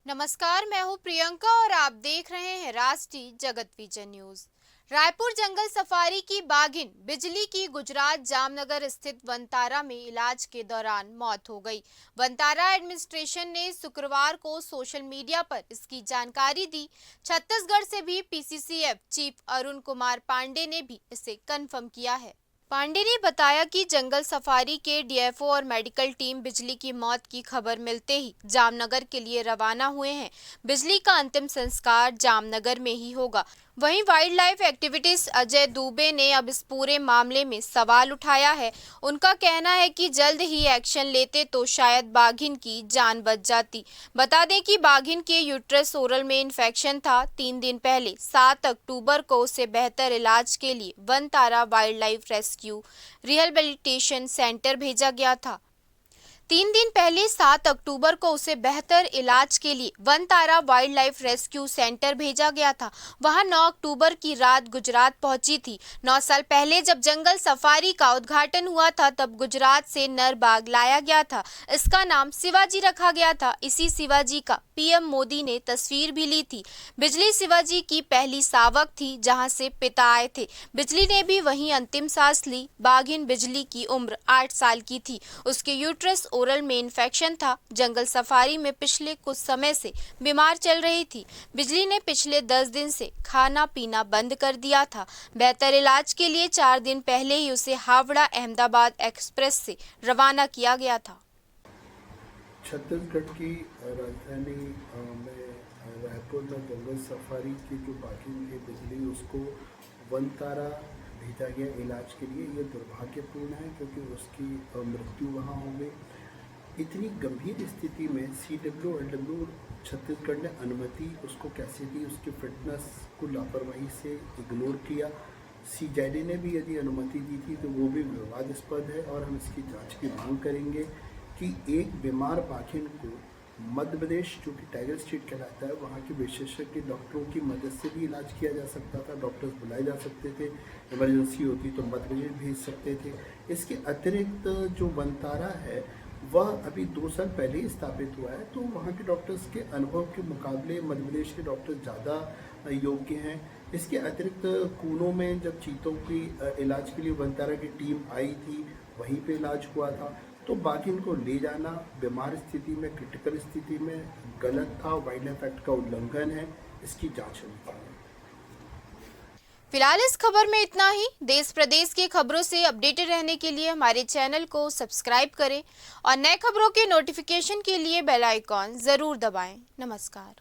नमस्कार, मैं हूं प्रियंका और आप देख रहे हैं राष्ट्रीय जगत विजय न्यूज। रायपुर जंगल सफारी की बाघिन बिजली की गुजरात जामनगर स्थित वनतारा में इलाज के दौरान मौत हो गई। वनतारा एडमिनिस्ट्रेशन ने शुक्रवार को सोशल मीडिया पर इसकी जानकारी दी। छत्तीसगढ़ से भी पीसीसीएफ चीफ अरुण कुमार पांडे ने भी इसे कंफर्म किया है। पांडे ने बताया कि जंगल सफारी के डीएफओ और मेडिकल टीम बिजली की मौत की खबर मिलते ही जामनगर के लिए रवाना हुए हैं। बिजली का अंतिम संस्कार जामनगर में ही होगा। वहीं wild life activities Ajay Dubey ने अब इस पूरे मामले में सवाल उठाया है। उनका कहना है कि जल्द ही एक्शन लेते तो शायद बाघिन की जान बच जाती। बता दें कि बाघिन के यूट्रस ओरल में इन्फेक्शन था। 3 दिन पहले 7 अक्टूबर को उसे बेहतर इलाज के लिए Vantara wild life rescue rehabilitation centre भेजा गया था। 3 दिन पहले 7 अक्टूबर को उसे बेहतर इलाज के लिए Vantara wild life rescue centre भेजा गया था। वहां 9 अक्टूबर की रात गुजरात पहुंची थी। 9 साल पहले जब जंगल सफारी का उद्घाटन हुआ था तब गुजरात से नर बाघ लाया गया था। इसका नाम शिवाजी रखा गया था। इसी शिवाजी का पीएम मोदी ने तस्वीर भी ली थी। बिजली शिवाजी की पहली सावक थी जहां से पिता आए थे। बिजली ने भी वहीं अंतिम सांस ली। बाघिन बिजली की उम्र 8 साल की थी। उसके यूट्रस ओरल में इन्फेक्शन था। जंगल सफारी में पिछले कुछ समय से बीमार चल रही थी। बिजली ने पिछले 10 दिन से खाना पीना बंद कर दिया था। बेहतर इलाज के लिए 4 दिन पहले ही उसे हावड़ा अहमदाबाद एक्सप्रेस से रवाना किया गया था। छत्तीसगढ़ की राजधानी में रायपुर में जंगल सफारी की जो बाघिन है बिजली, उसको वनतारा भेजा गया इलाज के लिए। ये दुर्भाग्यपूर्ण है क्योंकि उसकी मृत्यु वहाँ हो गई। इतनी गंभीर स्थिति में CWLW छत्तीसगढ़ ने अनुमति उसको कैसे दी? उसकी फिटनेस को लापरवाही से इग्नोर किया। CJD ने भी यदि अनुमति दी थी तो वो भी विवादास्पद है और हम इसकी जांच की मांग करेंगे कि एक बीमार बाघिन को मध्य प्रदेश, जो कि टाइगर स्टेट कहलाता है, वहाँ के विशेषज्ञ डॉक्टरों की मदद से भी इलाज किया जा सकता था। डॉक्टर्स बुलाए जा सकते थे। इमरजेंसी होती तो मध्य प्रदेश भेज सकते थे। इसके अतिरिक्त जो वनतारा है वह अभी 2 साल पहले ही स्थापित हुआ है, तो वहाँ के डॉक्टर्स के अनुभव के मुकाबले मध्य प्रदेश के डॉक्टर्स ज़्यादा योग्य हैं। इसके अतिरिक्त कूनों में जब चीतों की इलाज के लिए वनतारा की टीम आई थी, वहीं पे इलाज हुआ था। तो बाघिन को ले जाना बीमार स्थिति में, क्रिटिकल स्थिति में गलत था। वाइल्ड लाइफ एक्ट का उल्लंघन है। इसकी जांच होनी चाहिए। फिलहाल इस खबर में इतना ही। देश प्रदेश की खबरों से अपडेटेड रहने के लिए हमारे चैनल को सब्सक्राइब करें और नए खबरों के नोटिफिकेशन के लिए बेल आइकॉन जरूर दबाएं। नमस्कार।